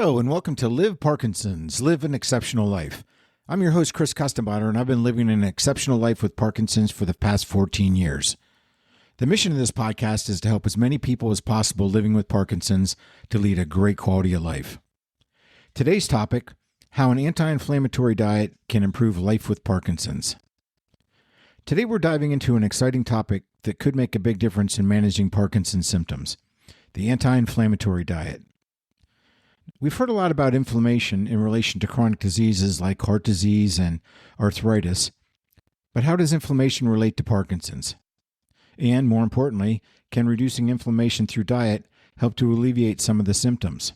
Hello, and welcome to Live Parkinson's, Live an Exceptional Life. I'm your host, Chris Custenbotter, and I've been living an exceptional life with Parkinson's for the past 14 years. The mission of this podcast is to help as many people as possible living with Parkinson's to lead a great quality of life. Today's topic, how an anti-inflammatory diet can improve life with Parkinson's. Today we're diving into an exciting topic that could make a big difference in managing Parkinson's symptoms, the anti-inflammatory diet. We've heard a lot about inflammation in relation to chronic diseases like heart disease and arthritis, but how does inflammation relate to Parkinson's? And more importantly, can reducing inflammation through diet help to alleviate some of the symptoms?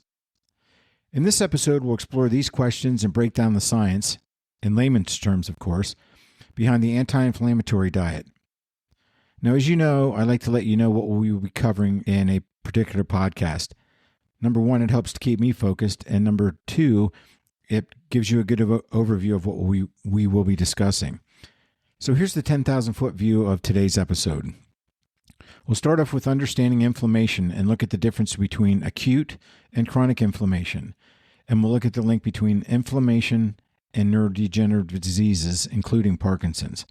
In this episode, we'll explore these questions and break down the science, in layman's terms of course, behind the anti-inflammatory diet. Now, as you know, I like to let you know what we will be covering in a particular podcast. Number one, it helps to keep me focused. And number two, it gives you a good overview of what we will be discussing. So here's the 10,000-foot view of today's episode. We'll start off with understanding inflammation and look at the difference between acute and chronic inflammation. And we'll look at the link between inflammation and neurodegenerative diseases, including Parkinson's.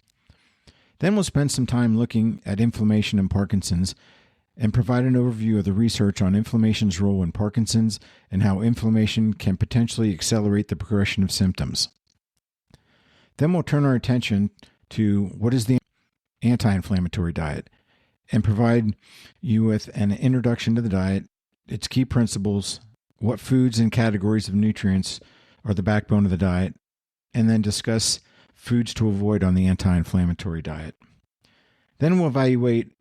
Then we'll spend some time looking at inflammation and Parkinson's and provide an overview of the research on inflammation's role in Parkinson's and how inflammation can potentially accelerate the progression of symptoms. Then we'll turn our attention to what is the anti-inflammatory diet and provide you with an introduction to the diet, its key principles, what foods and categories of nutrients are the backbone of the diet, and then discuss foods to avoid on the anti-inflammatory diet. Then we'll evaluate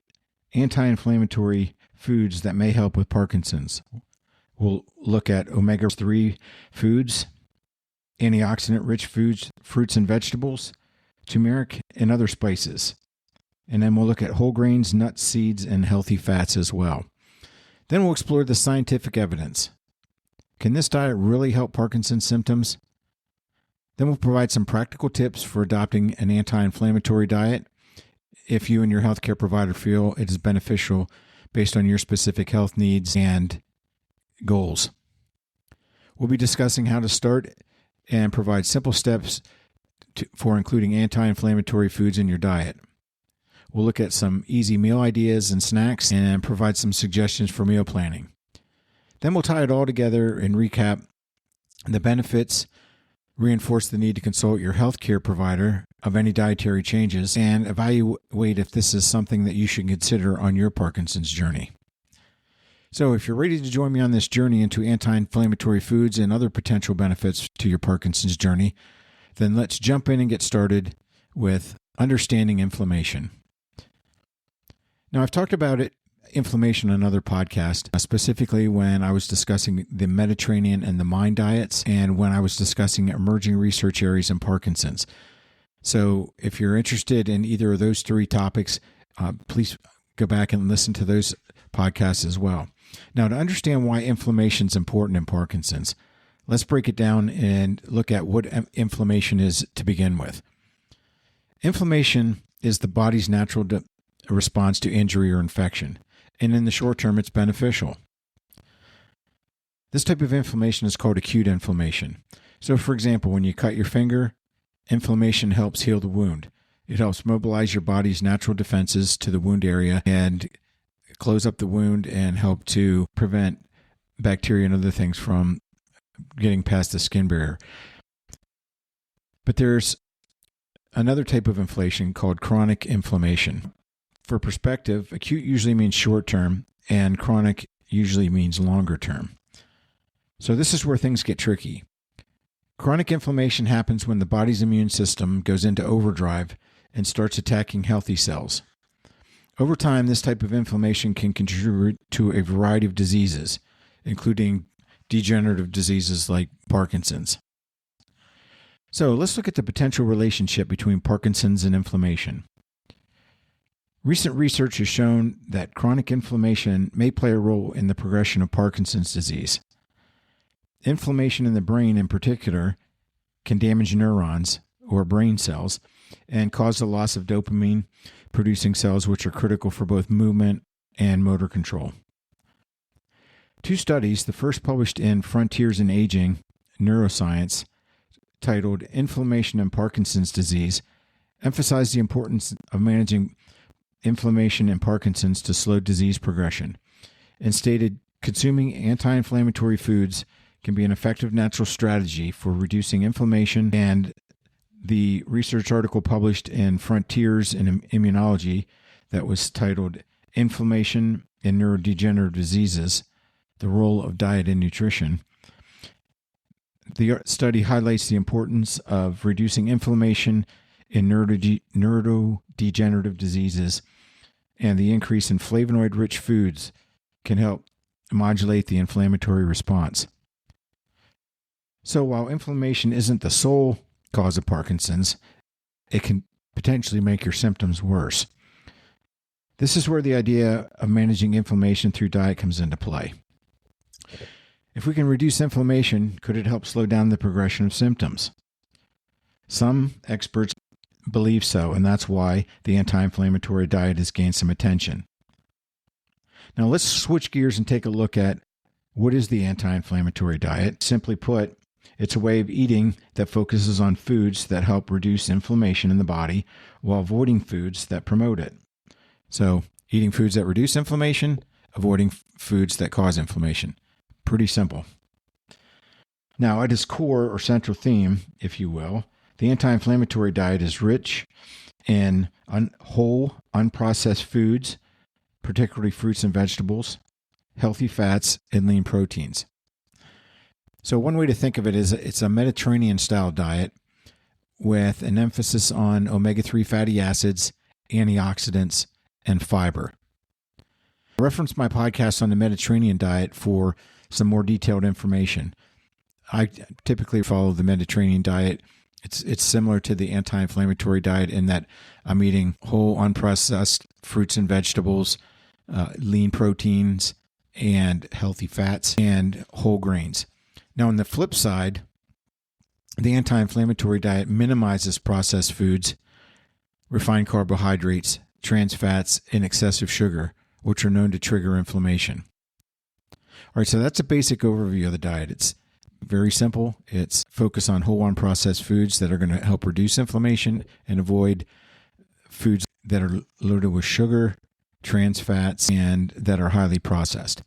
anti-inflammatory foods that may help with Parkinson's. We'll look at omega-3 foods, antioxidant-rich foods, fruits and vegetables, turmeric, and other spices. And then we'll look at whole grains, nuts, seeds, and healthy fats as well. Then we'll explore the scientific evidence. Can this diet really help Parkinson's symptoms? Then we'll provide some practical tips for adopting an anti-inflammatory diet if you and your healthcare provider feel it is beneficial based on your specific health needs and goals. We'll be discussing how to start and provide simple steps for including anti-inflammatory foods in your diet. We'll look at some easy meal ideas and snacks and provide some suggestions for meal planning. Then we'll tie it all together and recap the benefits, reinforce the need to consult your healthcare provider of any dietary changes, and evaluate if this is something that you should consider on your Parkinson's journey. So if you're ready to join me on this journey into anti-inflammatory foods and other potential benefits to your Parkinson's journey, then let's jump in and get started with understanding inflammation. Now, I've talked about inflammation on another podcast, specifically when I was discussing the Mediterranean and the MIND diets and when I was discussing emerging research areas in Parkinson's. So if you're interested in either of those three topics, please go back and listen to those podcasts as well. Now, to understand why inflammation is important in Parkinson's, let's break it down and look at what inflammation is to begin with. Inflammation is the body's natural response to injury or infection, and in the short term, it's beneficial. This type of inflammation is called acute inflammation. So, for example, when you cut your finger, inflammation helps heal the wound. It helps mobilize your body's natural defenses to the wound area and close up the wound and help to prevent bacteria and other things from getting past the skin barrier. But there's another type of inflammation called chronic inflammation. For perspective, acute usually means short term and chronic usually means longer term. So this is where things get tricky. Chronic inflammation happens when the body's immune system goes into overdrive and starts attacking healthy cells. Over time, this type of inflammation can contribute to a variety of diseases, including degenerative diseases like Parkinson's. So let's look at the potential relationship between Parkinson's and inflammation. Recent research has shown that chronic inflammation may play a role in the progression of Parkinson's disease. Inflammation in the brain in particular can damage neurons or brain cells and cause the loss of dopamine producing cells which are critical for both movement and motor control. Two studies, the first published in Frontiers in Aging Neuroscience, titled Inflammation and Parkinson's Disease, emphasized the importance of managing inflammation in Parkinson's to slow disease progression, and stated consuming anti-inflammatory foods can be an effective natural strategy for reducing inflammation. And the research article published in Frontiers in Immunology that was titled Inflammation in Neurodegenerative Diseases, the Role of Diet and Nutrition. The study highlights the importance of reducing inflammation in neurodegenerative diseases, and the increase in flavonoid-rich foods can help modulate the inflammatory response. So while inflammation isn't the sole cause of Parkinson's, it can potentially make your symptoms worse. This is where the idea of managing inflammation through diet comes into play. If we can reduce inflammation, could it help slow down the progression of symptoms? Some experts believe so, and that's why the anti-inflammatory diet has gained some attention. Now let's switch gears and take a look at what is the anti-inflammatory diet. Simply put, it's a way of eating that focuses on foods that help reduce inflammation in the body while avoiding foods that promote it. So, eating foods that reduce inflammation, avoiding foods that cause inflammation. Pretty simple. Now, at its core or central theme, if you will, the anti-inflammatory diet is rich in whole, unprocessed foods, particularly fruits and vegetables, healthy fats, and lean proteins. So one way to think of it is it's a Mediterranean-style diet with an emphasis on omega-3 fatty acids, antioxidants, and fiber. I reference my podcast on the Mediterranean diet for some more detailed information. I typically follow the Mediterranean diet. It's similar to the anti-inflammatory diet in that I'm eating whole, unprocessed fruits and vegetables, lean proteins, and healthy fats, and whole grains. Now, on the flip side, the anti-inflammatory diet minimizes processed foods, refined carbohydrates, trans fats, and excessive sugar, which are known to trigger inflammation. All right, so that's a basic overview of the diet. It's very simple. It's focused on whole, unprocessed foods that are going to help reduce inflammation and avoid foods that are loaded with sugar, trans fats, and that are highly processed.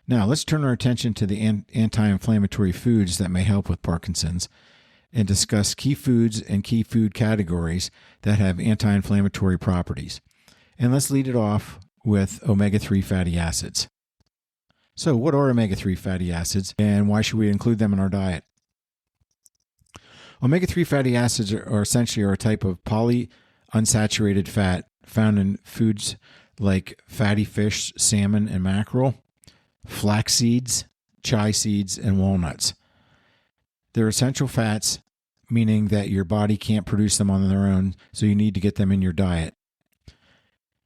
Now, let's turn our attention to the anti-inflammatory foods that may help with Parkinson's and discuss key foods and key food categories that have anti-inflammatory properties. And let's lead it off with omega-3 fatty acids. So, what are omega-3 fatty acids and why should we include them in our diet? Omega-3 fatty acids are essentially a type of polyunsaturated fat found in foods like fatty fish, salmon, and mackerel, flax seeds, chia seeds, and walnuts. They're essential fats, meaning that your body can't produce them on their own, so you need to get them in your diet.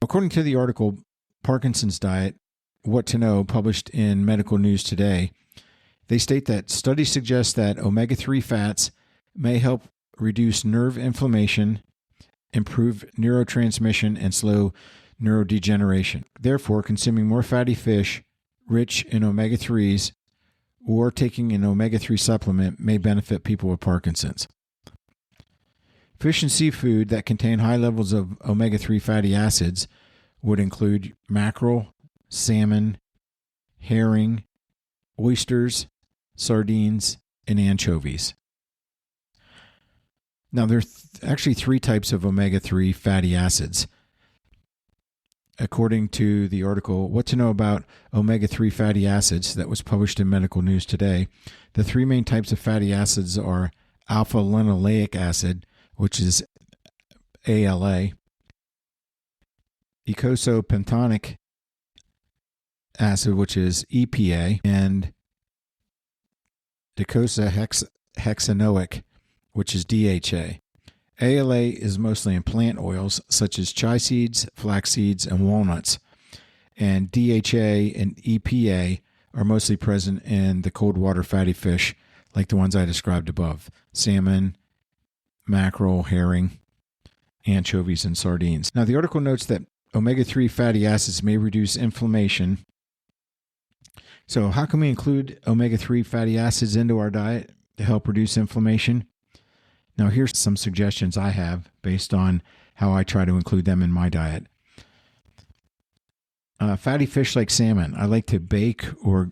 According to the article, Parkinson's Diet, What to Know, published in Medical News Today, they state that studies suggest that omega-3 fats may help reduce nerve inflammation, improve neurotransmission, and slow neurodegeneration. Therefore, consuming more fatty fish rich in omega-3s or taking an omega-3 supplement may benefit people with Parkinson's. Fish and seafood that contain high levels of omega-3 fatty acids would include mackerel, salmon, herring, oysters, sardines, and anchovies. Now, there are actually three types of omega-3 fatty acids. According to the article, What to Know About Omega-3 Fatty Acids, that was published in Medical News Today, the three main types of fatty acids are alpha-linoleic acid, which is ALA, eicosapentaenoic acid, which is EPA, and docosahexaenoic, which is DHA. ALA is mostly in plant oils such as chia seeds, flax seeds, and walnuts, and DHA and EPA are mostly present in the cold water fatty fish like the ones I described above: salmon, mackerel, herring, anchovies, and sardines. Now, the article notes that omega-3 fatty acids may reduce inflammation So how can we include omega-3 fatty acids into our diet to help reduce inflammation? Now, here's some suggestions I have based on how I try to include them in my diet. Fatty fish like salmon, I like to bake or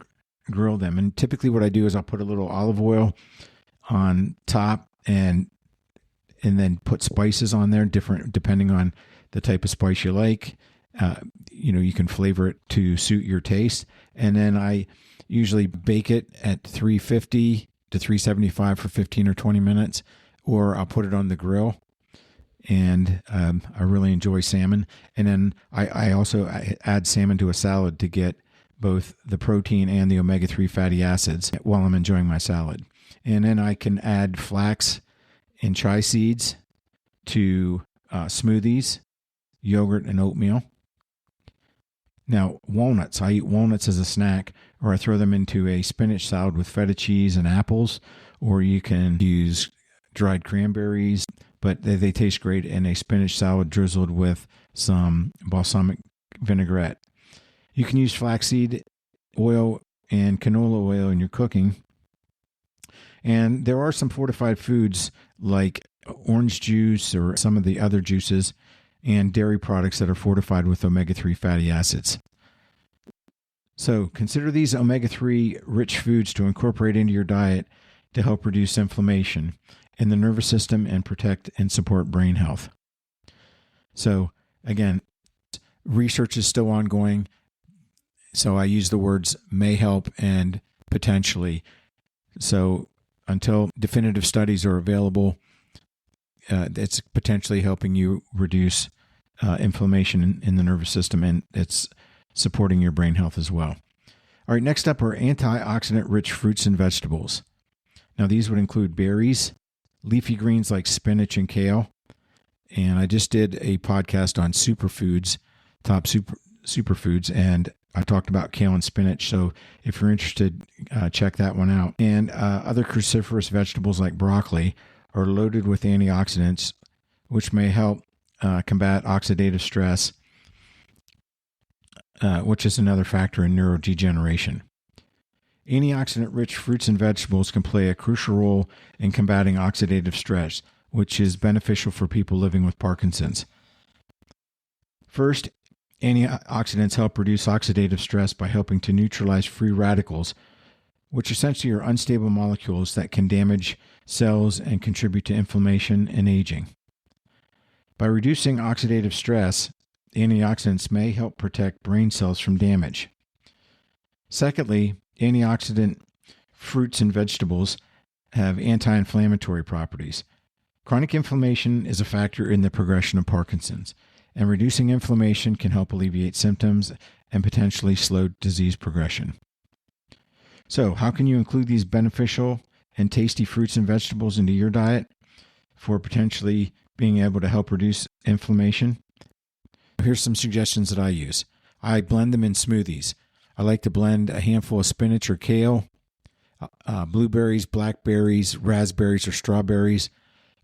grill them. And typically what I do is I'll put a little olive oil on top and then put spices on there, different depending on the type of spice you like. You can flavor it to suit your taste. And then I usually bake it at 350 to 375 for 15 or 20 minutes, or I'll put it on the grill. And I really enjoy salmon. And then I also add salmon to a salad to get both the protein and the omega-3 fatty acids while I'm enjoying my salad. And then I can add flax and chia seeds to smoothies, yogurt, and oatmeal. Now, walnuts. I eat walnuts as a snack, or I throw them into a spinach salad with feta cheese and apples, or you can use dried cranberries, but they taste great in a spinach salad drizzled with some balsamic vinaigrette. You can use flaxseed oil and canola oil in your cooking. And there are some fortified foods like orange juice or some of the other juices and dairy products that are fortified with omega-3 fatty acids. So consider these omega-3 rich foods to incorporate into your diet to help reduce inflammation in the nervous system and protect and support brain health. So again, research is still ongoing. So I use the words may help and potentially. So until definitive studies are available, it's potentially helping you reduce inflammation in the nervous system, and it's supporting your brain health as well. All right, next up are antioxidant-rich fruits and vegetables. Now, these would include berries, leafy greens like spinach and kale, and I just did a podcast on superfoods, top superfoods, and I talked about kale and spinach, so if you're interested, check that one out. And other cruciferous vegetables like broccoli are loaded with antioxidants, which may help combat oxidative stress, which is another factor in neurodegeneration. Antioxidant-rich fruits and vegetables can play a crucial role in combating oxidative stress, which is beneficial for people living with Parkinson's. First, antioxidants help reduce oxidative stress by helping to neutralize free radicals, which essentially are unstable molecules that can damage cells and contribute to inflammation and aging. By reducing oxidative stress, antioxidants may help protect brain cells from damage. Secondly, antioxidant fruits and vegetables have anti-inflammatory properties. Chronic inflammation is a factor in the progression of Parkinson's, and reducing inflammation can help alleviate symptoms and potentially slow disease progression. So, how can you include these beneficial and tasty fruits and vegetables into your diet for potentially being able to help reduce inflammation? Here's some suggestions that I use. I blend them in smoothies. I like to blend a handful of spinach or kale, blueberries, blackberries, raspberries, or strawberries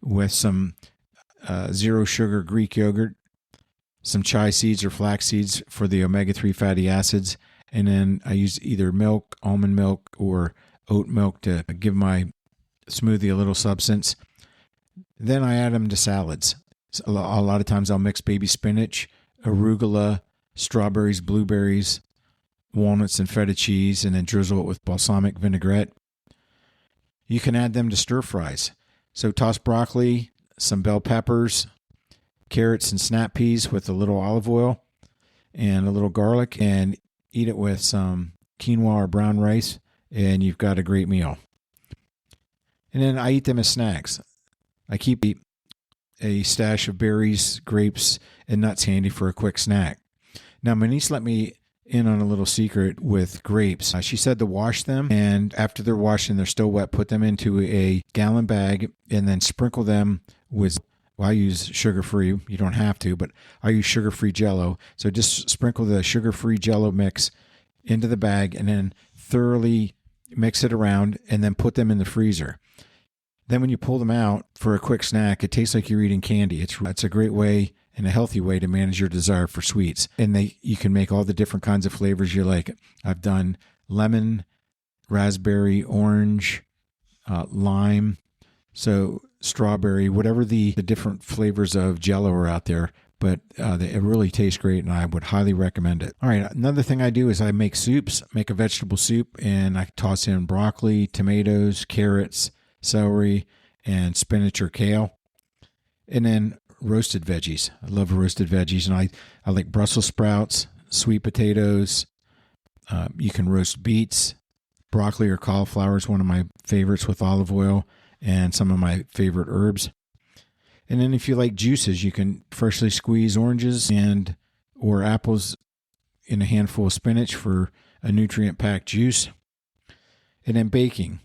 with some zero sugar Greek yogurt, some chia seeds or flax seeds for the omega-3 fatty acids, and then I use either milk, almond milk, or oat milk to give my smoothie a little substance. Then I add them to salads. A lot of times I'll mix baby spinach, arugula, strawberries, blueberries, walnuts, and feta cheese, and then drizzle it with balsamic vinaigrette. You can add them to stir fries. So toss broccoli, some bell peppers, carrots, and snap peas with a little olive oil and a little garlic, and eat it with some quinoa or brown rice, and you've got a great meal. And then I eat them as snacks. I keep a stash of berries, grapes, and nuts handy for a quick snack. Now, my niece let me in on a little secret with grapes. She said to wash them, and after they're washed and they're still wet, put them into a gallon bag and then sprinkle them with, well, I use sugar-free. You don't have to, but I use sugar-free Jell-O. So just sprinkle the sugar-free Jell-O mix into the bag and then thoroughly mix it around and then put them in the freezer. Then when you pull them out for a quick snack, it tastes like you're eating candy. It's a great way and a healthy way to manage your desire for sweets. And you can make all the different kinds of flavors you like. I've done lemon, raspberry, orange, lime, so strawberry, whatever the different flavors of Jell-O are out there. But it really tastes great, and I would highly recommend it. All right, another thing I do is I make soups, make a vegetable soup, and I toss in broccoli, tomatoes, carrots, celery, and spinach or kale. And then roasted veggies. I love roasted veggies, and I like Brussels sprouts, sweet potatoes. You can roast beets. Broccoli or cauliflower is one of my favorites with olive oil and some of my favorite herbs. And then if you like juices, you can freshly squeeze oranges or apples in a handful of spinach for a nutrient-packed juice. And then baking.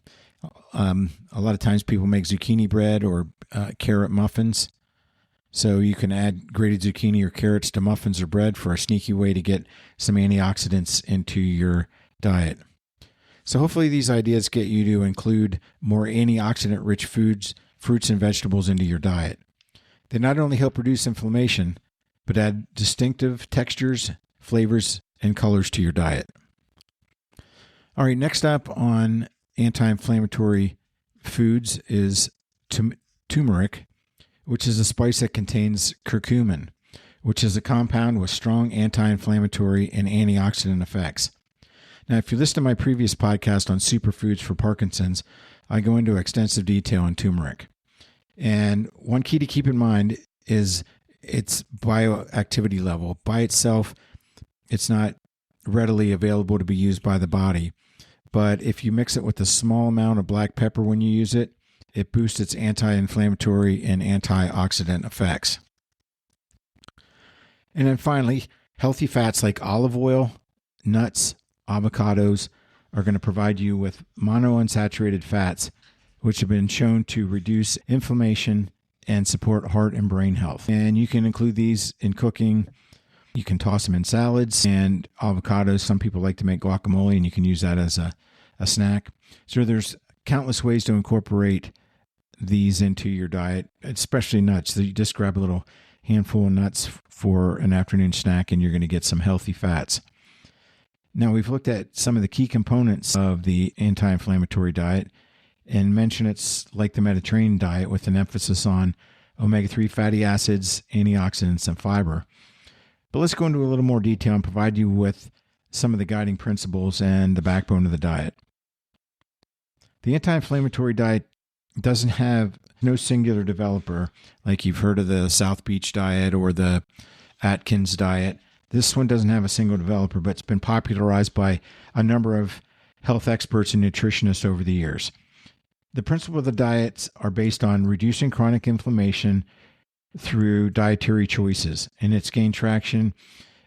A lot of times people make zucchini bread or carrot muffins. So you can add grated zucchini or carrots to muffins or bread for a sneaky way to get some antioxidants into your diet. So hopefully these ideas get you to include more antioxidant-rich foods, fruits, and vegetables into your diet. They not only help reduce inflammation, but add distinctive textures, flavors, and colors to your diet. All right, next up on anti-inflammatory foods is turmeric, which is a spice that contains curcumin, which is a compound with strong anti-inflammatory and antioxidant effects. Now, if you listen to my previous podcast on superfoods for Parkinson's, I go into extensive detail on turmeric. And one key to keep in mind is its bioactivity level. By itself, it's not readily available to be used by the body. But if you mix it with a small amount of black pepper when you use it, it boosts its anti-inflammatory and antioxidant effects. And then finally, healthy fats like olive oil, nuts, avocados are going to provide you with monounsaturated fats, which have been shown to reduce inflammation and support heart and brain health. And you can include these in cooking. You can toss them in salads, and avocados. Some people like to make guacamole, and you can use that as a snack. So there's countless ways to incorporate these into your diet, especially nuts. So you just grab a little handful of nuts for an afternoon snack, and you're going to get some healthy fats. Now, we've looked at some of the key components of the anti-inflammatory diet and mentioned it's like the Mediterranean diet with an emphasis on omega-3 fatty acids, antioxidants, and fiber. But let's go into a little more detail and provide you with some of the guiding principles and the backbone of the diet. The anti-inflammatory diet doesn't have no singular developer, like you've heard of the South Beach diet or the Atkins diet. This one doesn't have a single developer, but it's been popularized by a number of health experts and nutritionists over the years. The principles of the diets are based on reducing chronic inflammation through dietary choices, and it's gained traction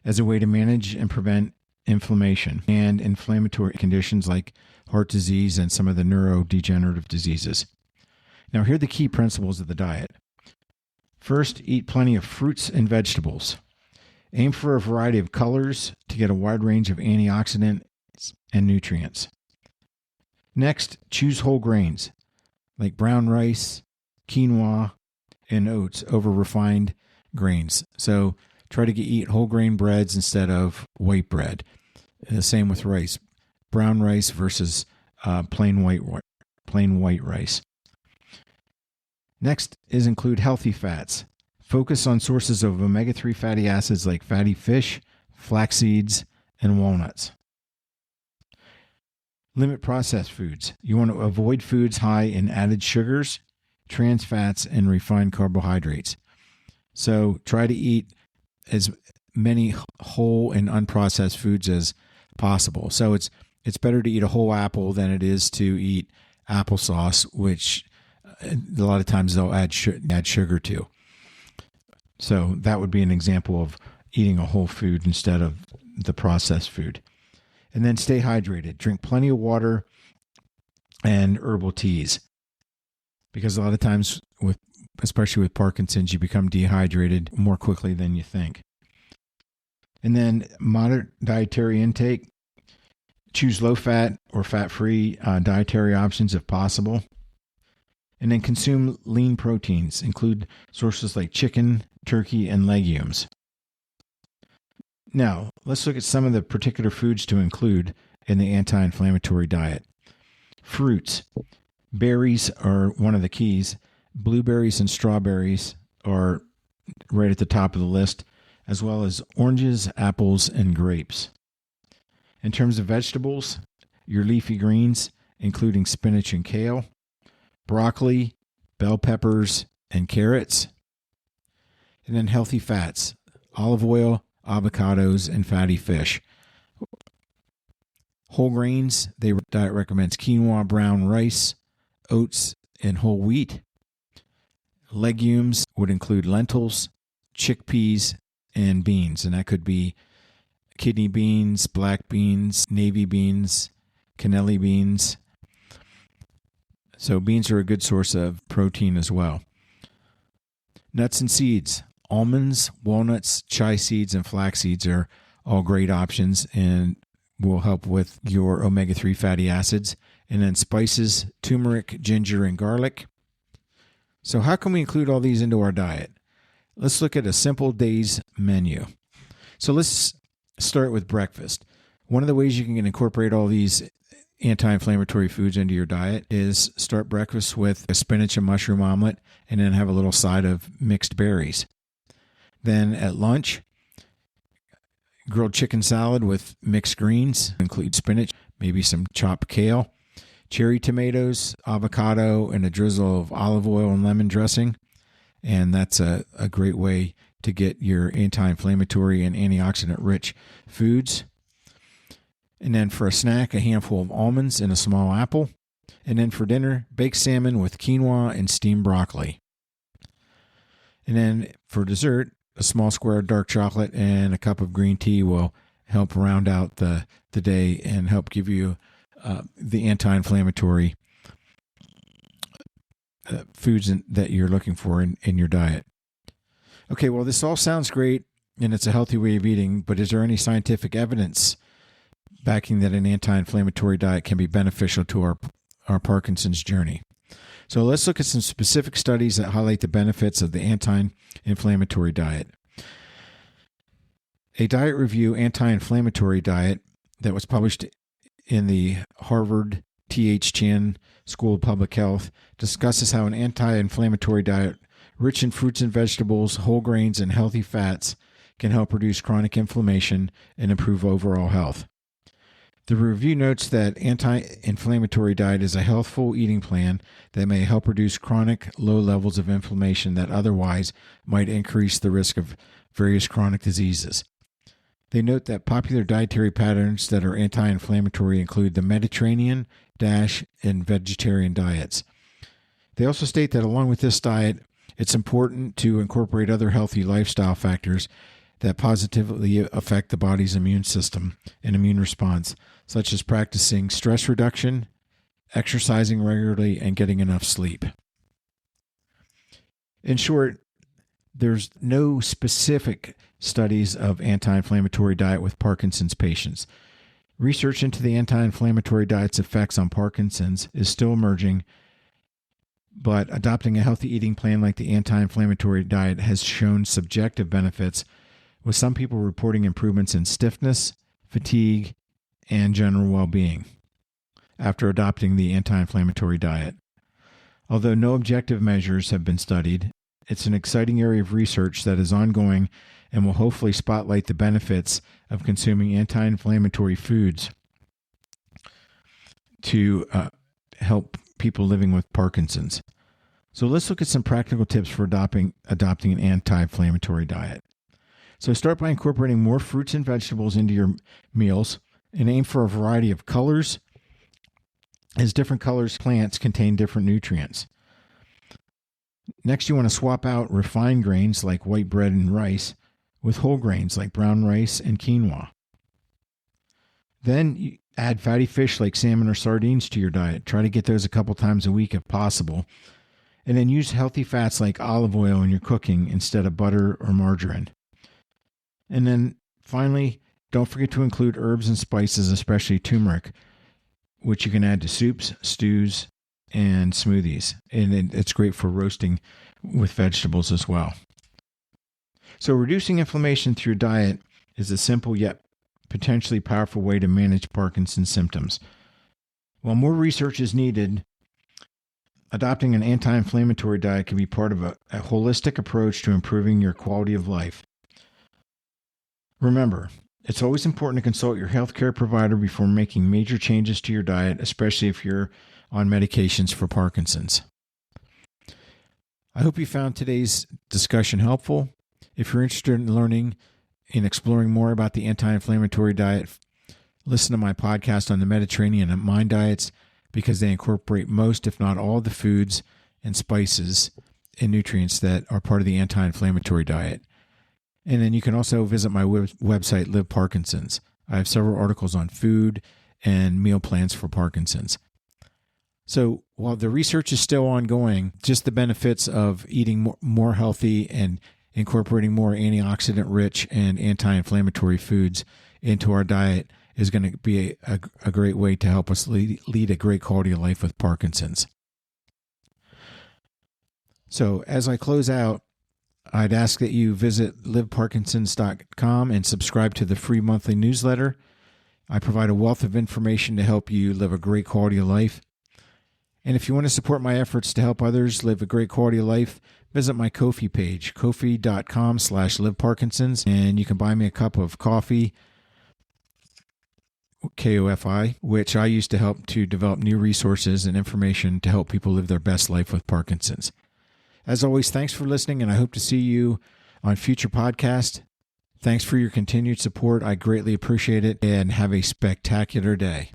as a way to manage and prevent inflammation and inflammatory conditions like heart disease and some of the neurodegenerative diseases. Now, here are the key principles of the diet. First, eat plenty of fruits and vegetables. Aim for a variety of colors to get a wide range of antioxidants and nutrients. Next, choose whole grains like brown rice, quinoa, and oats over refined grains. So try to eat whole grain breads instead of white bread. Same with rice. Brown rice versus plain white rice. Next is include healthy fats. Focus on sources of omega-3 fatty acids like fatty fish, flax seeds, and walnuts. Limit processed foods. You want to avoid foods high in added sugars, trans fats, and refined carbohydrates. So try to eat as many whole and unprocessed foods as possible. So it's better to eat a whole apple than it is to eat applesauce, which a lot of times they'll add sugar to. So that would be an example of eating a whole food instead of the processed food. And then stay hydrated. Drink plenty of water and herbal teas. Because a lot of times, especially with Parkinson's, you become dehydrated more quickly than you think. And then moderate dietary intake. Choose low-fat or fat-free dietary options if possible. And then consume lean proteins. Include sources like chicken, turkey, and legumes. Now, let's look at some of the particular foods to include in the anti-inflammatory diet. Fruits. Berries are one of the keys. Blueberries and strawberries are right at the top of the list, as well as oranges, apples, and grapes. In terms of vegetables, your leafy greens, including spinach and kale, broccoli, bell peppers, and carrots. And then healthy fats, olive oil, avocados, and fatty fish. Whole grains, the diet recommends quinoa, brown rice, oats, and whole wheat. Legumes would include lentils, chickpeas, and beans, and that could be kidney beans, black beans, navy beans, cannelli beans. So beans are a good source of protein as well. Nuts and seeds. Almonds, walnuts, chia seeds, and flax seeds are all great options and will help with your omega-3 fatty acids. And then spices, turmeric, ginger, and garlic. So how can we include all these into our diet? Let's look at a simple day's menu. So let's start with breakfast. One of the ways you can incorporate all these anti-inflammatory foods into your diet is start breakfast with a spinach and mushroom omelet and then have a little side of mixed berries. Then at lunch, grilled chicken salad with mixed greens, include spinach, maybe some chopped kale, cherry tomatoes, avocado, and a drizzle of olive oil and lemon dressing. And that's a great way to get your anti-inflammatory and antioxidant-rich foods. And then for a snack, a handful of almonds and a small apple. And then for dinner, baked salmon with quinoa and steamed broccoli. And then for dessert, a small square of dark chocolate and a cup of green tea will help round out the day and help give you the anti-inflammatory foods that you're looking for in your diet. Okay, well, this all sounds great, and it's a healthy way of eating, but is there any scientific evidence backing that an anti-inflammatory diet can be beneficial to our Parkinson's journey? So let's look at some specific studies that highlight the benefits of the anti-inflammatory diet. A diet review anti-inflammatory diet that was published in the Harvard T.H. Chan School of Public Health discusses how an anti-inflammatory diet rich in fruits and vegetables, whole grains, and healthy fats can help reduce chronic inflammation and improve overall health. The review notes that anti-inflammatory diet is a healthful eating plan that may help reduce chronic low levels of inflammation that otherwise might increase the risk of various chronic diseases. They note that popular dietary patterns that are anti-inflammatory include the Mediterranean, DASH, and vegetarian diets. They also state that along with this diet, it's important to incorporate other healthy lifestyle factors that positively affect the body's immune system and immune response, such as practicing stress reduction, exercising regularly, and getting enough sleep. In short, there's no specific studies of anti-inflammatory diet with Parkinson's patients. Research into the anti-inflammatory diet's effects on Parkinson's is still emerging, but adopting a healthy eating plan like the anti-inflammatory diet has shown subjective benefits, with some people reporting improvements in stiffness, fatigue, and general well-being after adopting the anti-inflammatory diet. Although no objective measures have been studied, it's an exciting area of research that is ongoing and will hopefully spotlight the benefits of consuming anti-inflammatory foods to help people living with Parkinson's. So let's look at some practical tips for adopting an anti-inflammatory diet. So start by incorporating more fruits and vegetables into your meals and aim for a variety of colors, as different colors plants contain different nutrients. Next, you want to swap out refined grains like white bread and rice with whole grains like brown rice and quinoa. Then you add fatty fish like salmon or sardines to your diet. Try to get those a couple times a week if possible. And then use healthy fats like olive oil in your cooking instead of butter or margarine. And then finally, don't forget to include herbs and spices, especially turmeric, which you can add to soups, stews, and smoothies. And it's great for roasting with vegetables as well. So reducing inflammation through diet is a simple yet potentially powerful way to manage Parkinson's symptoms. While more research is needed, adopting an anti-inflammatory diet can be part of a holistic approach to improving your quality of life. Remember, it's always important to consult your healthcare provider before making major changes to your diet, especially if you're on medications for Parkinson's. I hope you found today's discussion helpful. If you're interested in learning and exploring more about the anti-inflammatory diet, listen to my podcast on the Mediterranean and Mind diets, because they incorporate most, if not all, of the foods and spices and nutrients that are part of the anti-inflammatory diet. And then you can also visit my website, Live Parkinson's. I have several articles on food and meal plans for Parkinson's. So while the research is still ongoing, just the benefits of eating more healthy and incorporating more antioxidant-rich and anti-inflammatory foods into our diet is going to be a great way to help us lead a great quality of life with Parkinson's. So as I close out, I'd ask that you visit liveparkinsons.com and subscribe to the free monthly newsletter. I provide a wealth of information to help you live a great quality of life. And if you want to support my efforts to help others live a great quality of life, visit my Ko-fi page, kofi.com/liveparkinsons, and you can buy me a cup of coffee, KOFI, which I use to help to develop new resources and information to help people live their best life with Parkinson's. As always, thanks for listening, and I hope to see you on future podcasts. Thanks for your continued support. I greatly appreciate it, and have a spectacular day.